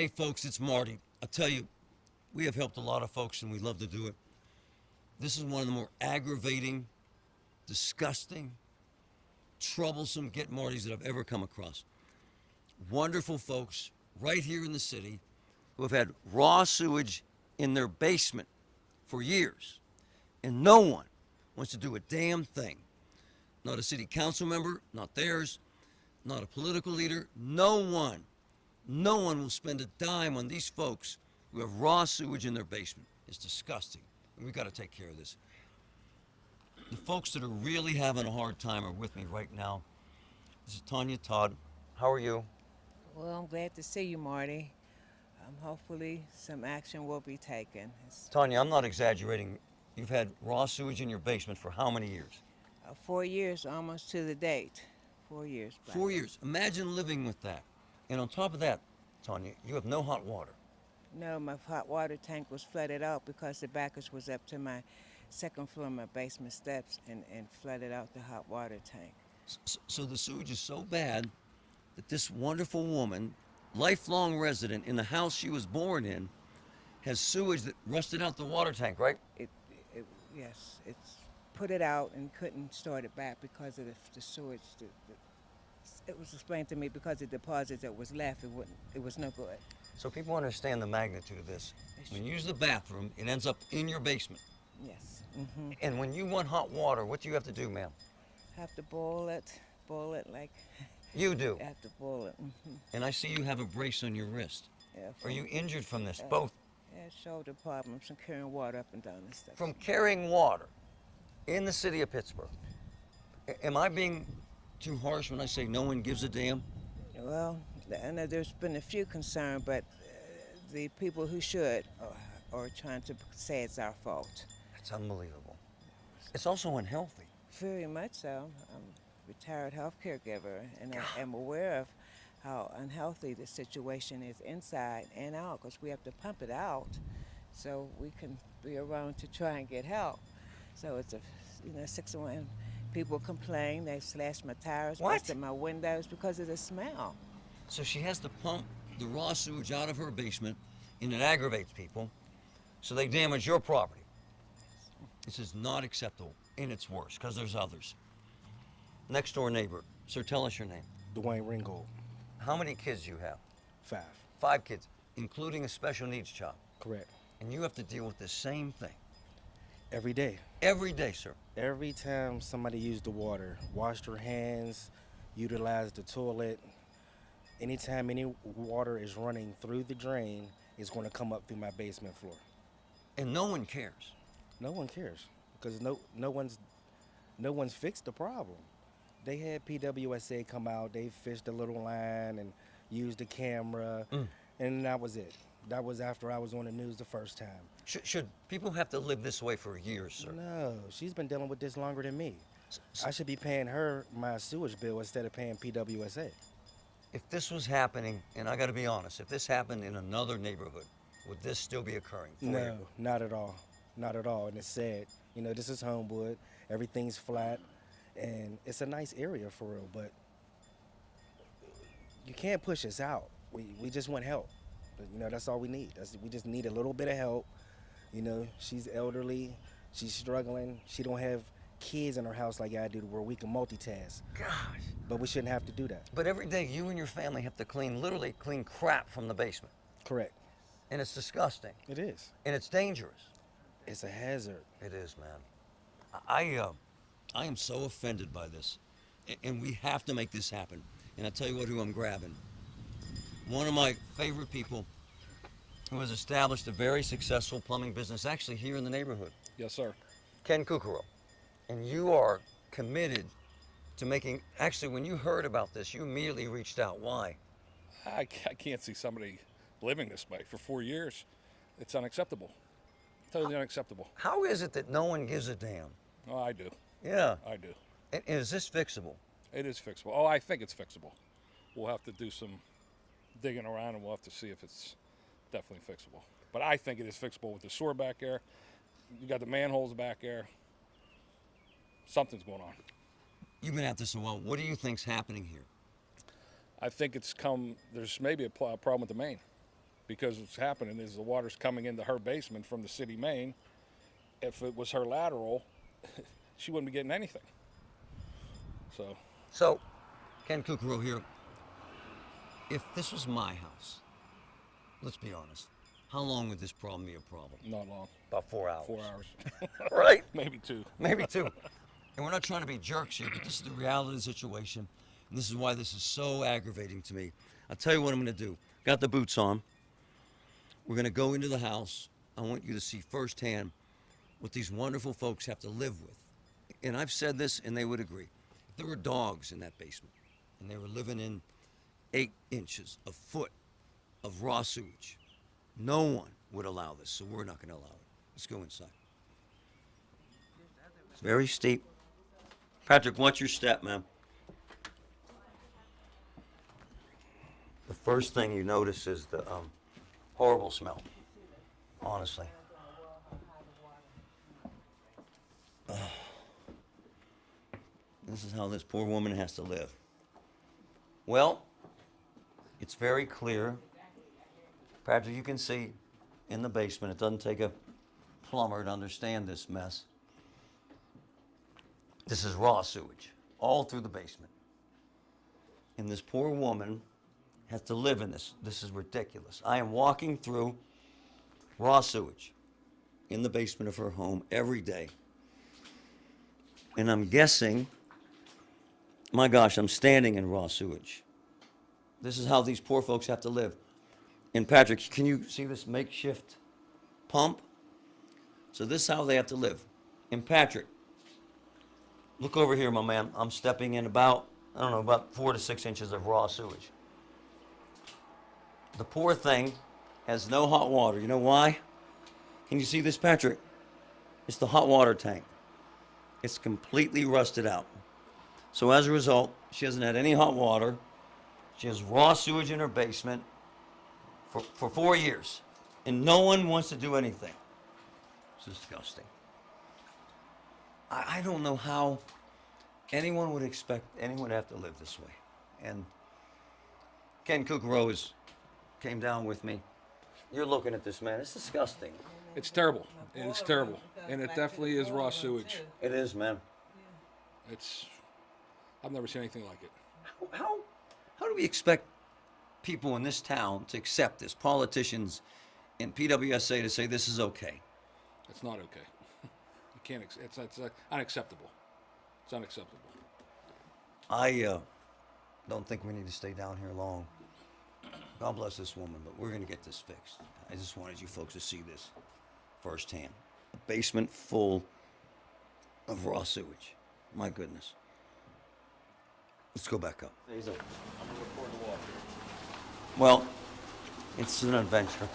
Hey folks, it's Marty. I tell you, we have helped a lot of folks and we love to do it. This is one of the more aggravating, disgusting, troublesome get Martys that I've ever come across. Wonderful folks right here in the city who have had raw sewage in their basement for years, and no one wants to do a damn thing. Not a city council member, not theirs, not a political leader, no one. No one will spend a dime on these folks who have raw sewage in their basement. It's disgusting, and we've got to take care of this. The folks that are really having a hard time are with me right now. This is Tanya Todd. How are you? Well, I'm glad to see you, Marty. Hopefully some action will be taken. Tanya, I'm not exaggerating. You've had raw sewage in your basement for how many years? 4 years, almost to the date. 4 years. 4 years. Imagine living with that. And on top of that, Tanya, you have no hot water. No, my hot water tank was flooded out because the backers was up to my second floor of my basement steps and flooded out the hot water tank. So the sewage is so bad that this wonderful woman, lifelong resident in the house she was born in, has sewage that rusted out the water tank, right? Yes, it's put it out and couldn't start it back because of the sewage. It was explained to me because the deposits that was left, it was no good. So people understand the magnitude of this. When you use the bathroom, it ends up in your basement. Yes. Mm-hmm. And when you want hot water, what do you have to do, ma'am? Have to boil it like... You do? Have to boil it. Mm-hmm. And I see you have a brace on your wrist. Yeah, Are you injured from this? Both? Yeah, shoulder problems from carrying water up and down and stuff. From carrying water in the city of Pittsburgh. Am I being too harsh when I say no one gives a damn? Well, I know there's been a few concerned, but the people who should are trying to say it's our fault. It's unbelievable. It's also unhealthy. Very much so. I'm a retired health caregiver, and I am aware of how unhealthy the situation is inside and out, because we have to pump it out so we can be around to try and get help. So it's 6-1. People complain, they slashed my tires, busted my windows because of the smell. So she has to pump the raw sewage out of her basement, and it aggravates people, so they damage your property. This is not acceptable, and it's worse, because there's others. Next door neighbor, sir, tell us your name. Ringgold. How many kids do you have? 5. 5 kids, including a special needs child. Correct. And you have to deal with the same thing. Every day. Every day, sir. Every time somebody used the water, washed their hands, utilized the toilet, anytime any water is running through the drain, it's going to come up through my basement floor. And no one cares. No one cares, because no one's fixed the problem. They had PWSA come out, they fished a little line and used the camera, and that was it. That was after I was on the news the first time. Should people have to live this way for years, sir? No, she's been dealing with this longer than me. I should be paying her my sewage bill instead of paying PWSA. If this was happening, and I got to be honest, if this happened in another neighborhood, would this still be occurring? No, not at all. Not at all. And it's sad. This is Homewood. Everything's flat, and it's a nice area for real, but you can't push us out. We just want help. But, that's all we need. We just need a little bit of help. She's elderly. She's struggling. She don't have kids in her house like I do where we can multitask. Gosh. But we shouldn't have to do that. But every day you and your family have to literally clean crap from the basement. Correct. And it's disgusting. It is. And it's dangerous. It's a hazard. It is, man. I am so offended by this. And we have to make this happen. And I'll tell you who I'm grabbing. One of my favorite people who has established a very successful plumbing business actually here in the neighborhood. Yes, sir. Ken Kukuro. And you are committed to making, actually when you heard about this, you immediately reached out. Why? I can't see somebody living this way for 4 years. It's unacceptable. Totally unacceptable. How is it that no one gives a damn? Oh, I do. Yeah. I do. And is this fixable? It is fixable. Oh, I think it's fixable. We'll have to do some digging around and we'll have to see if it's definitely fixable. But I think it is fixable with the sewer back there. You got the manholes back there. Something's going on. You've been at this a while. What do you think's happening here? I think there's maybe a problem with the main. because what's happening is the water's coming into her basement from the city main. If it was her lateral, she wouldn't be getting anything. So, Ken Kukuro here. If this was my house, let's be honest, how long would this problem be a problem? Not long. About 4 hours. 4 hours. Right? Maybe 2. Maybe 2. And we're not trying to be jerks here, but this is the reality of the situation. And this is why this is so aggravating to me. I'll tell you what I'm going to do. Got the boots on. We're going to go into the house. I want you to see firsthand what these wonderful folks have to live with. And I've said this, and they would agree. If there were dogs in that basement, and they were living in 8 inches, a foot of raw sewage, no one would allow this, so we're not going to allow it. Let's go inside. It's very steep. Patrick, what's your step, man? The first thing you notice is the horrible smell, honestly. This is how this poor woman has to live. Well, it's very clear. Patrick, you can see in the basement, it doesn't take a plumber to understand this mess. This is raw sewage, all through the basement. And this poor woman has to live in this. This is ridiculous. I am walking through raw sewage in the basement of her home every day. And I'm guessing, my gosh, I'm standing in raw sewage. This is how these poor folks have to live. And Patrick, can you see this makeshift pump? So this is how they have to live. And Patrick, look over here, my man. I'm stepping in about 4 to 6 inches of raw sewage. The poor thing has no hot water. You know why? Can you see this, Patrick? It's the hot water tank. It's completely rusted out. So as a result, she hasn't had any hot water. She has raw sewage in her basement for 4 years. And no one wants to do anything. It's disgusting. I don't know how anyone would expect anyone to have to live this way. And Ken Kukuro came down with me. You're looking at this, man. It's disgusting. It's terrible. It is terrible. And it definitely is raw sewage. It is, man. I've never seen anything like it. How do we expect people in this town to accept this? Politicians and PWSA to say this is okay? It's not okay. You can't. It's unacceptable. It's unacceptable. I don't think we need to stay down here long. God bless this woman, but we're going to get this fixed. I just wanted you folks to see this firsthand. A basement full of raw sewage. My goodness. Let's go back up. I'm going to record the walk here. Well, it's an adventure.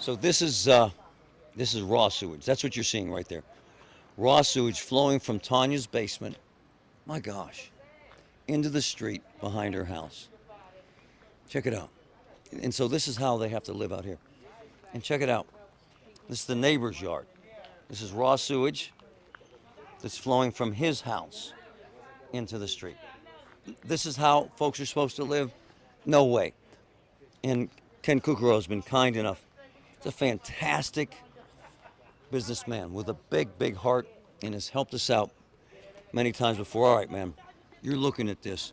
So this is raw sewage. That's what you're seeing right there. Raw sewage flowing from Tanya's basement. My gosh. Into the street behind her house. Check it out. And so this is how they have to live out here. And check it out. This is the neighbor's yard. This is raw sewage that's flowing from his house into the street. This is how folks are supposed to live? No way. And Ken Kukuro has been kind enough. He's a fantastic businessman with a big, big heart and has helped us out many times before. All right, man, you're looking at this.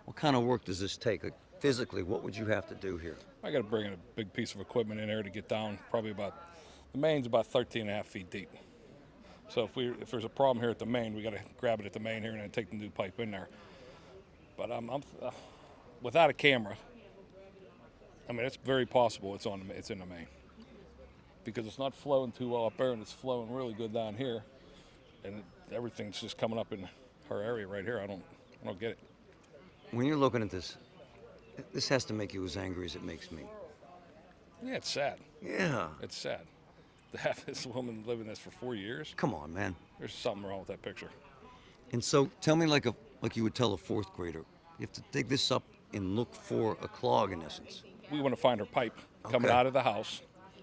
What kind of work does this take? Like, physically, what would you have to do here? I got to bring in a big piece of equipment in there to get down. Probably the main's about 13 and a half feet deep. So if there's a problem here at the main, we got to grab it at the main here and then take the new pipe in there. But I'm without a camera. I mean, it's very possible it's in the main because it's not flowing too well up there and it's flowing really good down here, and everything's just coming up in her area right here. I don't get it. When you're looking at this has to make you as angry as it makes me. Yeah, it's sad. Yeah. It's sad to have this woman living this for 4 years. Come on, man. There's something wrong with that picture. And so tell me like you would tell a fourth grader. You have to dig this up and look for a clog in essence. We want to find her pipe coming Okay. out of the house,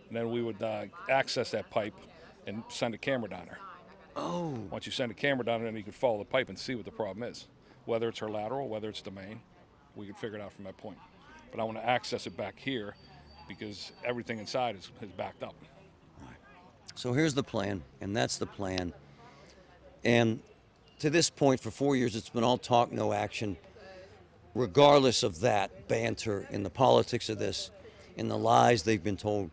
and then we would access that pipe and send a camera down there. Oh. Once you send a camera down there, then you can follow the pipe and see what the problem is. Whether it's her lateral, whether it's the main, we can figure it out from that point. but I want to access it back here because everything inside is backed up. So here's the plan, and that's the plan. And to this point, for 4 years, it's been all talk, no action. Regardless of that banter in the politics of this, in the lies they've been told,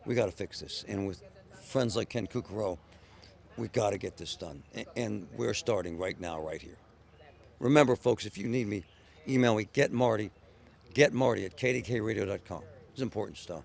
we got to fix this. And with friends like Ken Kukuro, we got to get this done. And we're starting right now, right here. Remember, folks, if you need me, email me, get Marty at kdkradio.com. It's important stuff.